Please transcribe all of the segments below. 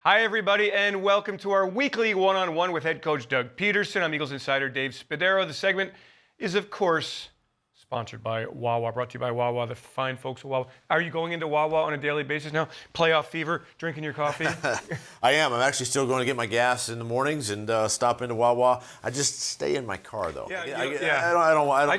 Hi, everybody, and welcome to our weekly one-on-one with head coach Doug Pederson. I'm Eagles insider Dave Spadaro. The segment is, of course, sponsored by Wawa, brought to you by Wawa, the fine folks at Wawa. Are you going into Wawa on a daily basis now? Playoff fever, drinking your coffee? I am. I'm actually still going to get my gas in the mornings and stop into Wawa. I just stay in my car, though. I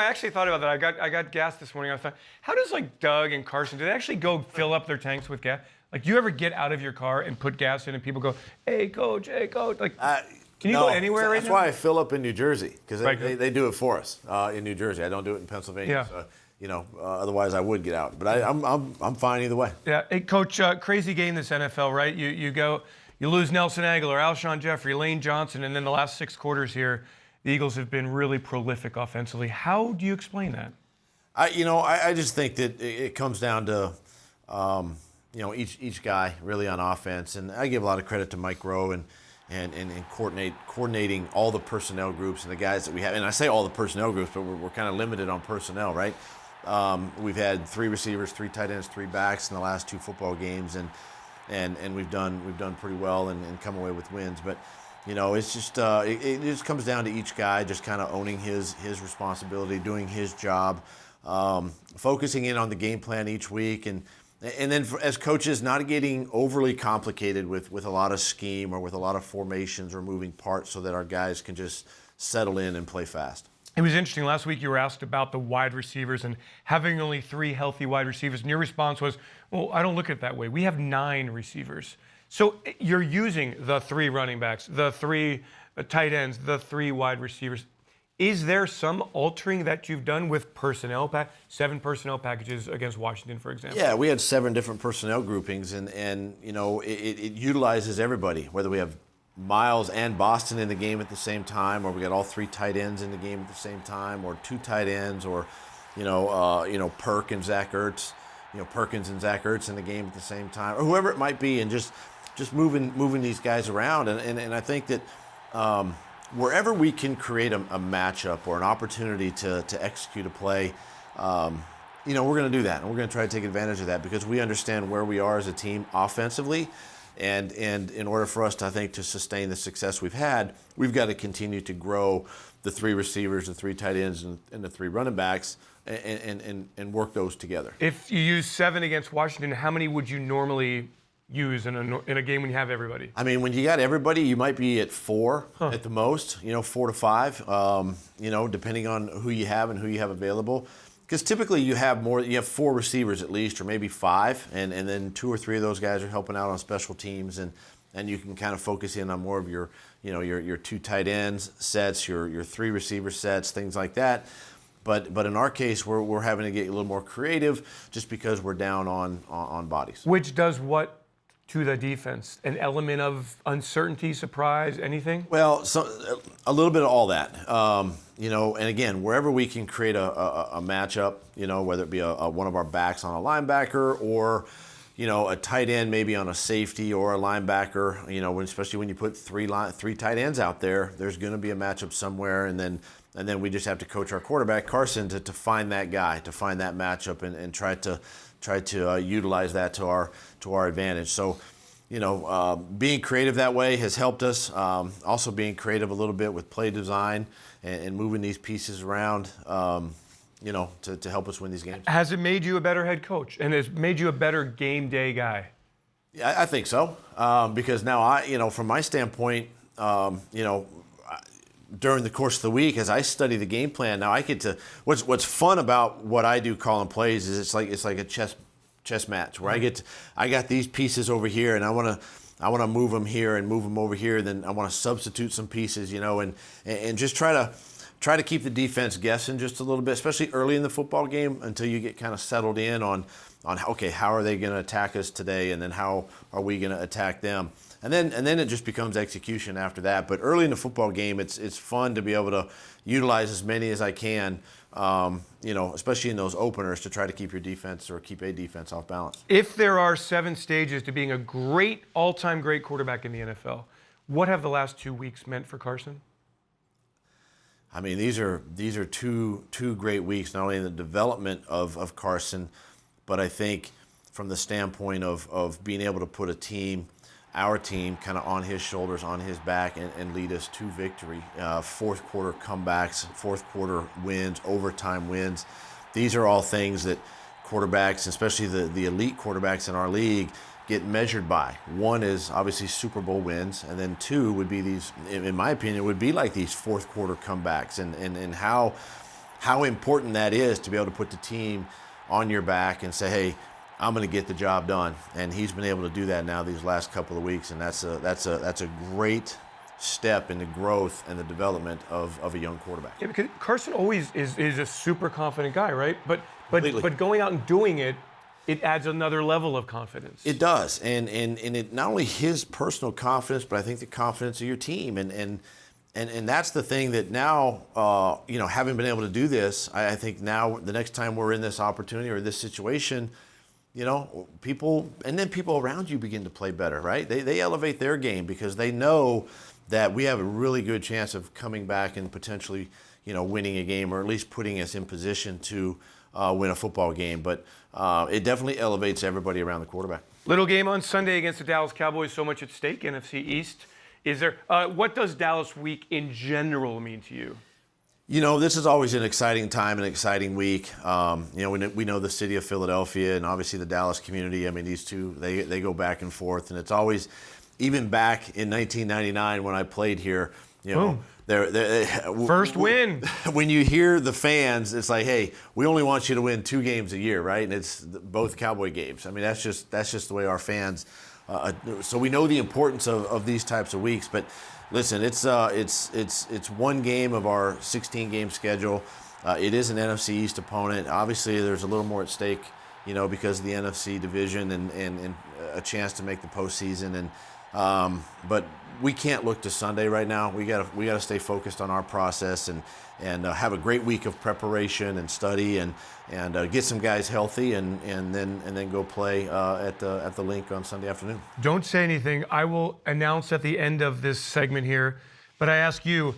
actually thought about that. I got gas this morning. I thought, how does Doug and Carson, do they actually go fill up their tanks with gas? Do you ever get out of your car and put gas in and people go, hey, coach, hey, coach? Can you go anywhere right now? That's why I fill up in New Jersey, because they do it for us in New Jersey. I don't do it in Pennsylvania. Yeah. So, otherwise I would get out. But I'm fine either way. Yeah. Hey, Coach, crazy game this NFL, right? You lose Nelson Aguilar, Alshon Jeffrey, Lane Johnson, and then the last 6 quarters here, the Eagles have been really prolific offensively. How do you explain that? I just think that it comes down to each guy really on offense, and I give a lot of credit to Mike Rowe and coordinating all the personnel groups and the guys that we have. And I say all the personnel groups, but we're kind of limited on personnel, right? We've had 3 receivers, 3 tight ends, 3 backs in the last 2 football games, and we've done pretty well and come away with wins. But it's just it just comes down to each guy just kind of owning his responsibility, doing his job, focusing in on the game plan each week, and then as coaches, not getting overly complicated with a lot of scheme or with a lot of formations or moving parts, so that our guys can just settle in and play fast. It was interesting. Last week you were asked about the wide receivers and having only 3 healthy wide receivers, and your response was, well, I don't look at it that way. We have 9 receivers. So you're using the 3 running backs, the 3 tight ends, the 3 wide receivers. Is there some altering that you've done with personnel 7 personnel packages against Washington, for example? Yeah, we had 7 different personnel groupings, and it utilizes everybody, whether we have Miles and Boston in the game at the same time, or we got all 3 tight ends in the game at the same time, or 2 tight ends, or Perk and Zach Ertz, Perkins and Zach Ertz in the game at the same time, or whoever it might be, and just moving these guys around, and I think that. Wherever we can create a matchup or an opportunity to execute a play, we're going to do that. And we're going to try to take advantage of that, because we understand where we are as a team offensively. And in order for us to sustain the success we've had, we've got to continue to grow the 3 receivers, the 3 tight ends, and the 3 running backs, and work those together. If you use 7 against Washington, how many would you normally use in a game when you have everybody? I mean, when you got everybody, you might be at 4 at the most, 4 to 5, depending on who you have and who you have available. Because typically you have 4 receivers at least, or maybe 5, and then 2 or 3 of those guys are helping out on special teams, and you can kind of focus in on more of your 2 tight ends sets, your 3 receiver sets, things like that. But in our case, we're having to get a little more creative, just because we're down on bodies. Which does what to the defense? An element of uncertainty, surprise, anything? Well, a little bit of all that. And again, wherever we can create a matchup, whether it be one of our backs on a linebacker, or a tight end maybe on a safety, or a linebacker, especially when you put 3 tight ends out there, there's going to be a matchup somewhere, and then we just have to coach our quarterback Carson to find that guy, to find that matchup, and try to utilize that to our advantage. So, being creative that way has helped us. Also being creative a little bit with play design and moving these pieces around, to help us win these games. Has it made you a better head coach, and has made you a better game day guy? Yeah, I think so. Because now from my standpoint, during the course of the week, as I study the game plan, now I get to. What's fun about what I do calling plays is it's like a chess match, where I got these pieces over here, and I want to move them here and move them over here. Then I want to substitute some pieces, and just try to keep the defense guessing just a little bit, especially early in the football game, until you get kind of settled in on how are they going to attack us today, and then how are we going to attack them. And then it just becomes execution after that. But early in the football game, it's fun to be able to utilize as many as I can, especially in those openers, to try to keep your defense, or keep a defense, off balance. If there are 7 stages to being a great, all-time great quarterback in the NFL, what have the last 2 weeks meant for Carson? I mean, these are 2 great weeks, not only in the development of Carson, but I think from the standpoint of being able to put a team our team kind of on his shoulders, on his back, and lead us to victory. Fourth quarter comebacks, fourth quarter wins, overtime wins. These are all things that quarterbacks, especially the elite quarterbacks in our league, get measured by. One is obviously Super Bowl wins, and then two would be these, in my opinion, would be like these fourth quarter comebacks, and how important that is to be able to put the team on your back and say, hey, I'm going to get the job done. And he's been able to do that now these last couple of weeks, and that's a great step in the growth and the development of a young quarterback. Yeah, because Carson always is a super confident guy, right? Completely. But going out and doing it, it adds another level of confidence. It does, and it not only his personal confidence, but I think the confidence of your team, and that's the thing that now, having been able to do this, I think now the next time we're in this opportunity or this situation, people around you begin to play better, right? They elevate their game because they know that we have a really good chance of coming back and potentially, winning a game, or at least putting us in position to win a football game. But it definitely elevates everybody around the quarterback. Little game on Sunday against the Dallas Cowboys, so much at stake, NFC East. Is there? What does Dallas week in general mean to you? This is always an exciting time, an exciting week. We know the city of Philadelphia and obviously the Dallas community. I mean, these two, they go back and forth. And it's always, even back in 1999 when I played here, First win. When you hear the fans, it's like, hey, we only want you to win 2 games a year, right? And it's both Cowboy games. I mean, that's just the way our fans. So we know the importance of these types of weeks. But listen, it's one game of our 16-game schedule. It is an NFC East opponent. Obviously, there's a little more at stake, because of the NFC division and a chance to make the postseason. But we can't look to Sunday right now. We gotta stay focused on our process and have a great week of preparation and study and get some guys healthy and then go play at the Link on Sunday afternoon. Don't say anything. I will announce at the end of this segment here, but I ask you,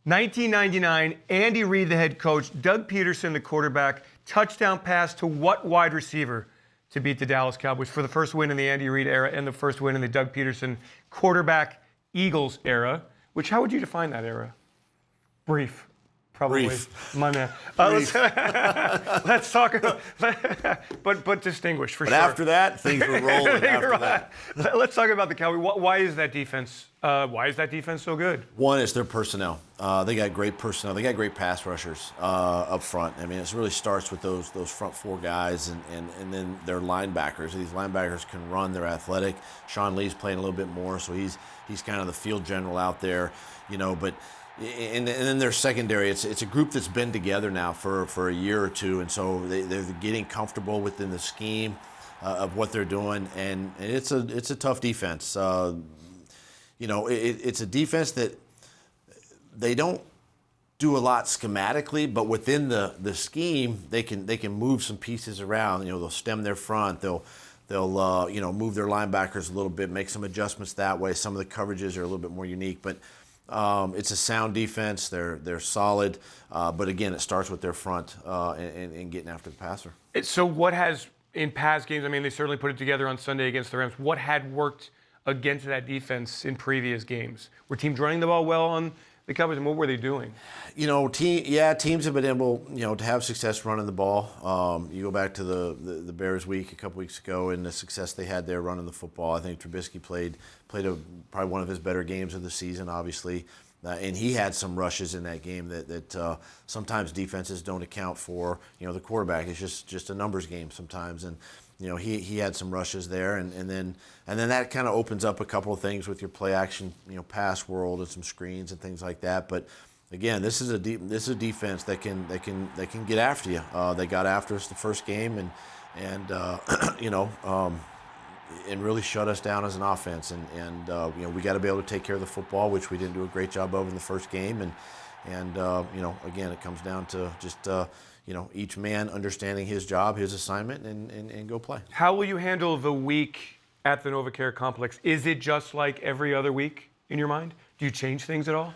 1999, Andy Reid, the head coach, Doug Pederson, the quarterback, touchdown pass to what wide receiver to beat the Dallas Cowboys for the first win in the Andy Reid era and the first win in the Doug Pederson quarterback Eagles era? How would you define that era? Brief. Probably. Brief. My man. Let's talk about, but distinguished for but sure. But after that, things were rolling after that. Let's talk about the Cowboys. Why is that defense so good? One is their personnel. They got great personnel. They got great pass rushers up front. I mean, it really starts with those front 4 guys and then their linebackers. These linebackers can run. They're athletic. Sean Lee's playing a little bit more, so he's kind of the field general out there, But and then their secondary. It's a group that's been together now for a year or two, and so they're getting comfortable within the scheme of what they're doing, and it's a tough defense. It's a defense that they don't do a lot schematically, but within the scheme, they can move some pieces around. They'll stem their front. They'll move their linebackers a little bit, make some adjustments that way. Some of the coverages are a little bit more unique, but it's a sound defense. They're solid, but again, it starts with their front and getting after the passer. So what has, in past games, I mean, they certainly put it together on Sunday against the Rams. What had worked against that defense in previous games? Were teams running the ball well on the Cowboys, and what were they doing? Teams have been able, to have success running the ball. You go back to the Bears week a couple weeks ago and the success they had there running the football. I think Trubisky played probably one of his better games of the season, obviously. And he had some rushes in that game that sometimes defenses don't account for. The quarterback is just a numbers game sometimes, and he had some rushes there, and then that kind of opens up a couple of things with your play action, pass world and some screens and things like that. But again, this is a defense that can get after you. They got after us the first game and really shut us down as an offense. And we got to be able to take care of the football, which we didn't do a great job of in the first game. And again, it comes down to just each man understanding his job, his assignment, and go play. How will you handle the week at the NovaCare complex? Is it just like every other week in your mind? Do you change things at all?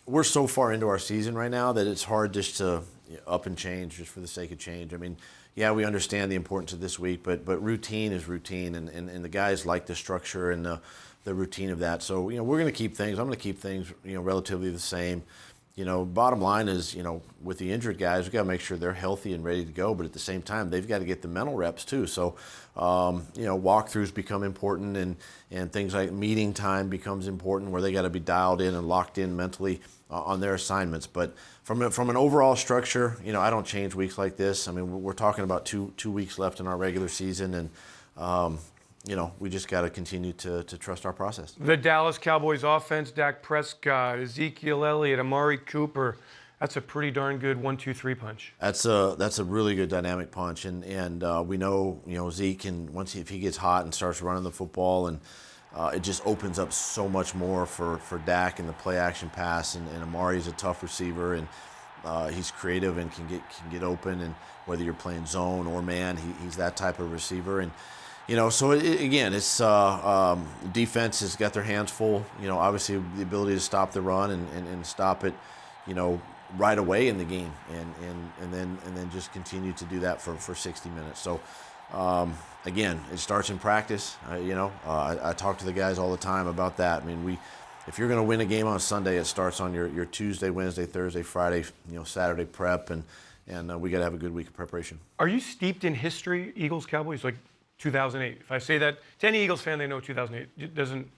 We're so far into our season right now that it's hard just to up and change just for the sake of change. I mean, yeah, we understand the importance of this week, but routine is routine, and the guys like the structure and the routine of that. So, we're going to keep things. I'm going to keep things, relatively the same. Bottom line is, with the injured guys, we got to make sure they're healthy and ready to go. But at the same time, they've got to get the mental reps too. So, walkthroughs become important, and things like meeting time becomes important, where they got to be dialed in and locked in mentally on their assignments. But from an overall structure, I don't change weeks like this. I mean, we're talking about two weeks left in our regular season, and we just got to continue to trust our process. The Dallas Cowboys offense, Dak Prescott, Ezekiel Elliott, Amari Cooper. That's a pretty darn good 1-2-3 punch. That's a really good dynamic punch, and we know Zeke, and if he gets hot and starts running the football, and it just opens up so much more for Dak in the play action pass, and Amari's a tough receiver, and he's creative and can get open, and whether you're playing zone or man, he's that type of receiver. And so again, it's defense has got their hands full. Obviously the ability to stop the run and stop it, right away in the game, and then just continue to do that for 60 minutes. So again, it starts in practice. I talk to the guys all the time about that. I mean, if you're going to win a game on Sunday, it starts on your Tuesday, Wednesday, Thursday, Friday, Saturday prep, and we got to have a good week of preparation. Are you steeped in history, Eagles, Cowboys, like 2008? If I say that to any Eagles fan, they know 2008. It doesn't.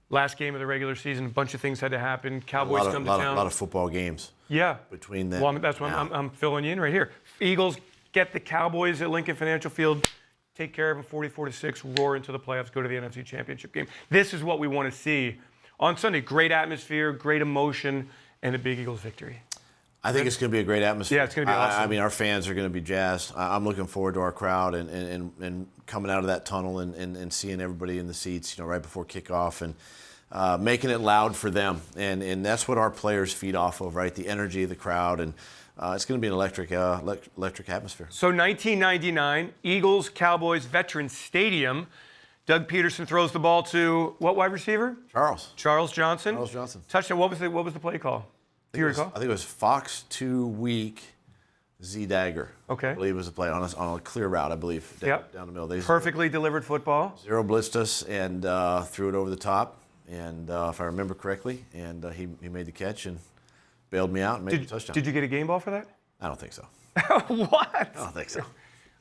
Last game of the regular season, a bunch of things had to happen. Cowboys come to town. A lot of football games. Yeah. Between them. Well, that's why I'm filling you in right here. Eagles get the Cowboys at Lincoln Financial Field, take care of them 44-6, roar into the playoffs, go to the NFC Championship game. This is what we want to see on Sunday. Great atmosphere, great emotion, and a big Eagles victory. I think it's going to be a great atmosphere. Yeah, it's going to be awesome. I mean, our fans are going to be jazzed. I'm looking forward to our crowd and coming out of that tunnel and seeing everybody in the seats, right before kickoff, and making it loud for them. And that's what our players feed off of, right? The energy of the crowd, and it's going to be an electric atmosphere. So 1999, Eagles Cowboys Veterans Stadium. Doug Pederson throws the ball to what wide receiver? Charles Johnson. Touchdown. What was the play call? Do you recall? I think it was Fox 2 week Z Dagger. Okay. I believe it was a play on a clear route, I believe, down the middle. They Perfectly delivered football. Zero blitzed us and threw it over the top, and if I remember correctly, and he made the catch and bailed me out and made the touchdown. Did you get a game ball for that? I don't think so. What? I don't think so.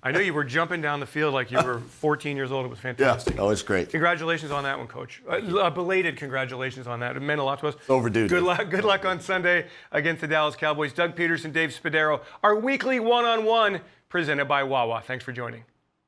I know you were jumping down the field like you were 14 years old. It was fantastic. Yeah. Oh, it's great. Congratulations on that one, Coach. Belated congratulations on that. It meant a lot to us. It's overdue. Good luck. Good luck on Sunday against the Dallas Cowboys. Doug Pederson, Dave Spadaro, our weekly one-on-one presented by Wawa. Thanks for joining.